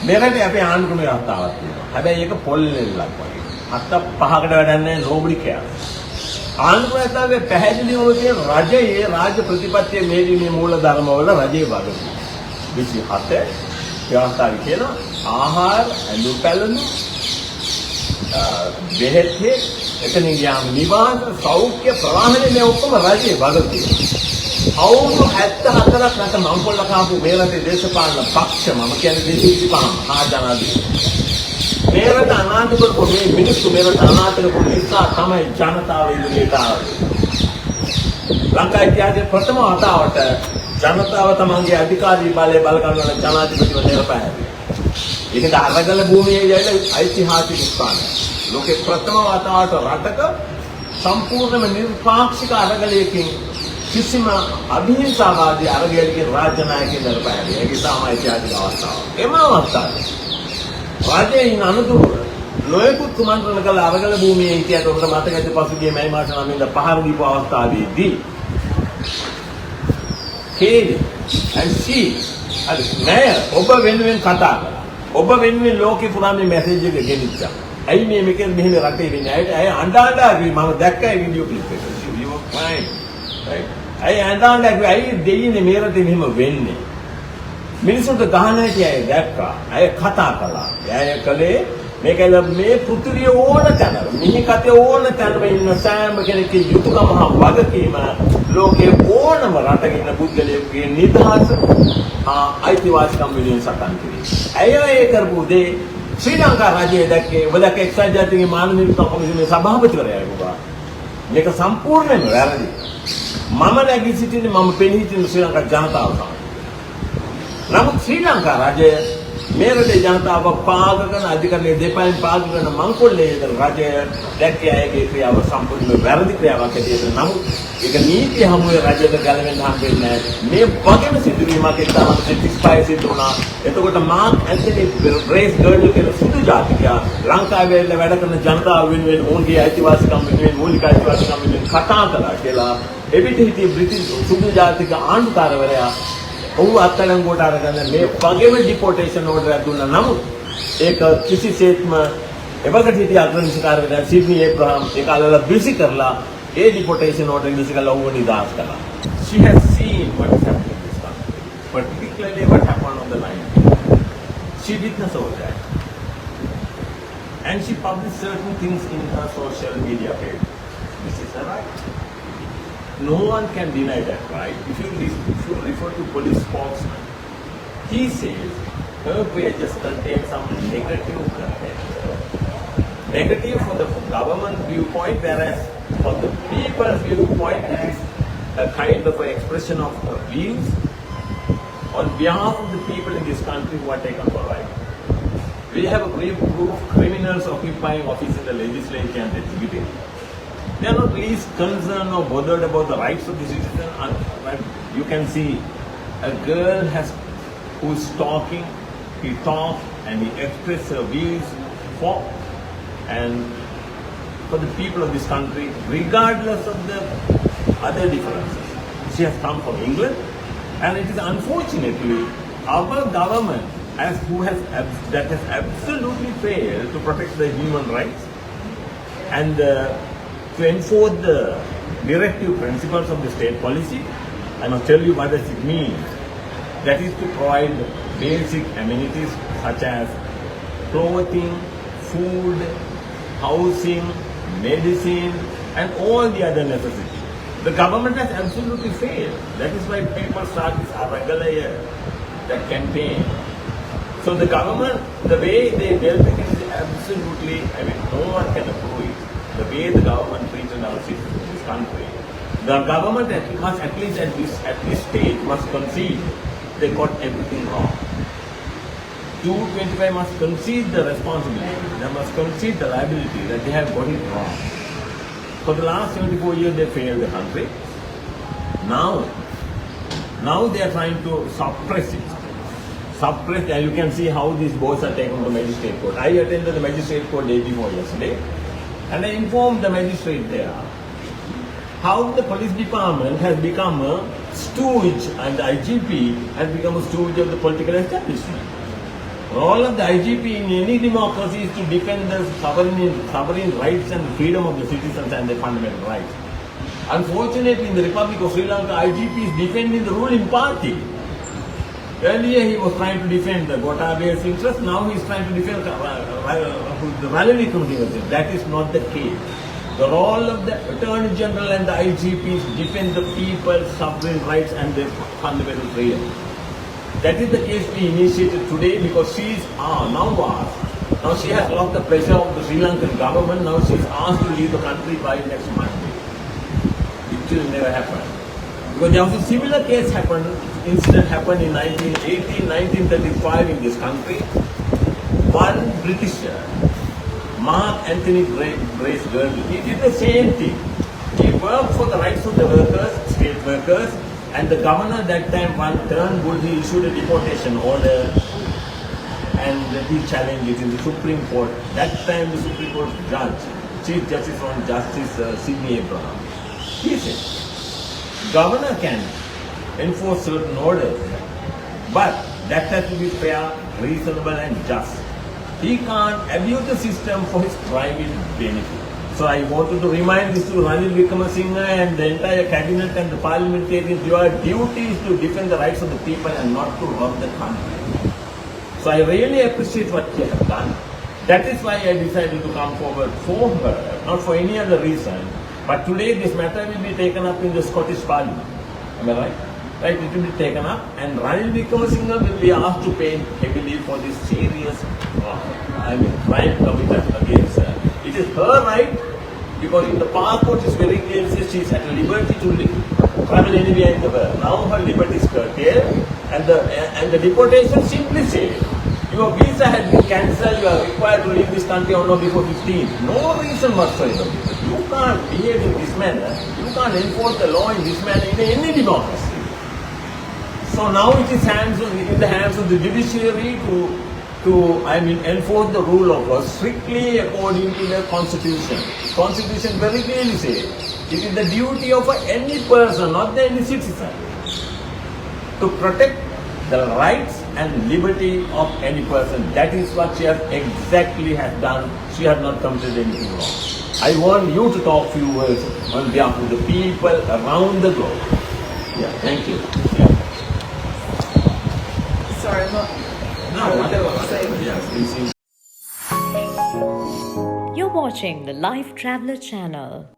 මේකට අපේ ආණ්ඩුවේ අවස්ථාවක් තියෙනවා. හැබැයි ඒක පොල්ලෙල්ලක් වගේ. අත්ත පහකට වැඩන්නේ නෝබඩි කෑම. ආණ්ඩුවේ ඇතුලේ පැහැදිලිවම තියෙන රජයේ රාජ්‍ය ප්‍රතිපත්තිය මේදීමේ මූල ධර්මවල රජයේ වගකීම. 27 ව්‍යවස්ථාවේ කියන ආහාර, ඇඳුම් පැළඳුම්, බෙහෙත් එතනින් යාම නිවාස, සෞඛ්‍ය ප්‍රවාහනේ මේ ඔක්කොම රජයේ වගකීම. අවුරුදු 74ක් නැත මංකොල්ල කාපු මේ රටේ දේශපාලන පක්ෂ මම කියන්නේ දේශීය පහම ආජානදී. මේ රට අනාථ කරපු මේ මිනිස්සු මේ රට අනාථ කරපු නිසා තමයි ජනතාව ඉදිරියට ආවේ. ලංකා ඉතිහාසයේ ප්‍රථම වතාවට ජනතාව තමන්ගේ අධිකාරී බලය බල ගන්නවන ජනාධිපතිව නිරපෑවේ. ඒකද අරගල භූමියේ යන ඓතිහාසික ස්ථානය. ලෝකේ ප්‍රථම වතාවට රටක සම්පූර්ණම නිර්පාක්ෂික අරගලයකින් කිසිම අභිහිංසාවාදී අරගලයකින් රාජ්‍ය නායකයෙක් නිරපෑවේ. ඒක තමයි ඓතිහාසික අවස්ථාව. එම අවස්ථාවේ රජයේ අනුතුරු නොයෙකුත් කුමන්ත්‍රණ කළ අරගල භූමියේ හිටියට උන්ට මතක ඇති පසුගිය මැයි මාස 9 වෙනිදා පහර දීපු අවස්ථාවේදී කේලි ඇන්සි අද නෑ ඔබ වෙනුවෙන් කතා කරා. ඔබ වෙනුවෙන් ලෝකේ පුරා මේ මැසේජ් එක ගෙනිච්චා. ඇයි මේ මේකෙන් මෙහෙම රටේ වෙන්නේ? ඇයි අඬ මම දැක්කා ඒ වීඩියෝ ක්ලිප් එක. you were fine. right? ඇයි අඬ ඇයි දෙයිනේ මේ රටේ මෙහෙම වෙන්නේ? මිනිසුන්ට ගහන හැටි අය දැක්කා. අය කතා කළා. අය කලේ මේකල මේ පෘථිවිය ඕන තැන මිනි කතේ ඕන තැන ඉන්න සෑම කෙනෙක්ගේ යුතුයකම හා වගකීම ලෝකේ ඕනම රටක ඉන්න පුද්ගලයෙකුගේ නිදහස අයිතිවාසිකම් වෙනුවෙන් සටන් කිරීම. අය ඒ කරපු දේ ශ්‍රී ලංකා රජයේ දැක්කේ ඔබ දැක්ක එක්සත් ජාතීන්ගේ මානව හිමිකම් කොමිසමේ සභාපතිවරයා වුණා. මේක සම්පූර්ණයෙන්ම වැරදි. මම නැගී සිටින්නේ මම පෙනී සිටින ශ්‍රී ලංකා ජනතාව තමයි. නමුත් ශ්‍රී ලංකා රජය මේ රටේ ජනතාව පාග කරන අධිකරණයේ දෙපයින් පාග කරන මංකොල්ලේ රජය දැක්කේ අයගේ ක්‍රියාව සම්පූර්ණ වැරදි ක්‍රියාවක් ඇටියට. නමුත් ඒක නීතිය හමුවේ රජයට ගැලවෙන්න හම්බෙන්නේ නැහැ. මේ වගේම සිදුවීමක් 1935 සිදු වුණා. එතකොට මාක් ඇන්තනි බ්‍රේස් ගර්ඩ් කියන සුදු ජාතිකයා ලංකාවේ වැඩ කරන ජනතාව වෙනුවෙන් ඔවුන්ගේ අයිතිවාසිකම් වෙනුවෙන් මූලික අයිතිවාසිකම් වෙනුවෙන් කතා කළා කියලා එවිට හිටිය බ්‍රිටිෂ් සුදු ජාතික ආණ්ඩුකාරවරයා ඔහු අත්අඩංගුවට අරගෙන මේ වගේම ඩිපෝටේෂන් ඕඩර් එකක් දුන්නා. නමුත් ඒක කිසිසේත්ම එවකට හිටිය අග්‍රනිෂ්කාරවරයා සිඩ්නි ඒබ්‍රහම් ඒක අල්ලලා බිසි කරලා ඒ ඩිපෝටේෂන් ඕඩර් එක බිසි කරලා ඔහුව නිදහස් කළා. She has seen what happened in this country, particularly what happened on the line. She witnessed all that. And she published certain things in her social media page. This is her right. No one can deny that right. If you refer to police spokesman, he says her pages contain some negative content. Negative for the government viewpoint, whereas for the people's viewpoint, it is a kind of an expression of views on behalf of the people in this country who are taken for right. We have a brief group of criminals occupying office in the legislature and the executive. They are not least concerned or bothered about the rights of the citizen. You can see a girl who is talking, he talks and he expresses her views for the people of this country, regardless of the other differences. She has come from England, and it is unfortunately our government that has absolutely failed to protect the human rights and to enforce the directive principles of the state policy. I must tell you what does it mean. That is to provide basic amenities such as clothing, food, housing, medicine and all the other necessities. The government has absolutely failed. That is why people start this Aragala, that campaign. So the government, the way they dealt with it is absolutely, no one can approve it. The way the government treated our citizens in this country. The government must at least at this stage must concede they got everything wrong. 225 must concede the responsibility. They must concede the liability that they have got it wrong. For the last 74 years they failed the country. Now they are trying to suppress it. And you can see how these boys are taken to magistrate court. I attended the magistrate court day before yesterday. And I informed the magistrate there how the police department has become a stooge and the IGP has become a stooge of the political establishment. Role of the IGP in any democracy is to defend the sovereign rights and freedom of the citizens and their fundamental rights. Unfortunately, in the Republic of Sri Lanka, IGP is defending the ruling party. Earlier, he was trying to defend the Gotabaya's interest. Now, he is trying to defend the Ranil Wickremesinghe. That is not the case. The role of the Attorney General and the IGP is to defend the people's sovereign rights and their fundamental freedom. That is the case we initiated today because she is now asked. Now she has lost the pressure of the Sri Lankan government. Now she is asked to leave the country by next Monday. It will never happen. Because there was a similar incident happened in 1918, 1935 in this country. One Britisher, Mark Anthony Grace Gurley, he did the same thing. He worked for the rights of the workers, state workers, and the governor that time, one Turnbull, he issued a deportation order and he challenged it in the Supreme Court. That time the Supreme Court judge, Chief Justice on Justice Sidney Abraham, he said, governor can enforce certain orders, but that has to be fair, reasonable and just. He can't abuse the system for his private benefit. So I wanted to remind this to Ranil Wickremesinghe and the entire cabinet and the parliamentarians, your duty is to defend the rights of the people and not to rob the country. So I really appreciate what you have done. That is why I decided to come forward for her, not for any other reason. But today this matter will be taken up in the Scottish Parliament. Am I right? Right, it will be taken up and Ranil Wickremesinghe will be asked to pay heavily for this serious crime committed against her. It is her right because in the passport is very clear says she is at liberty to travel anywhere in the world. Now her liberty is curtailed and the deportation simply says your visa has been cancelled, you are required to leave this country on or before 15th. No reason whatsoever. You can't behave in this manner, you can't enforce the law in this manner in any democracy. So now it is in the hands of the judiciary to enforce the rule of law strictly according to the Constitution. Constitution very clearly says it is the duty of any person, not any citizen, to protect the rights and liberty of any person. That is what she has exactly done. She has not committed anything wrong. I want you to talk few words on behalf of the people around the globe. Yeah, thank you. Yeah. Sorry, I'm not. No, whatever. Yes, please. You're watching the Lifetraveler channel.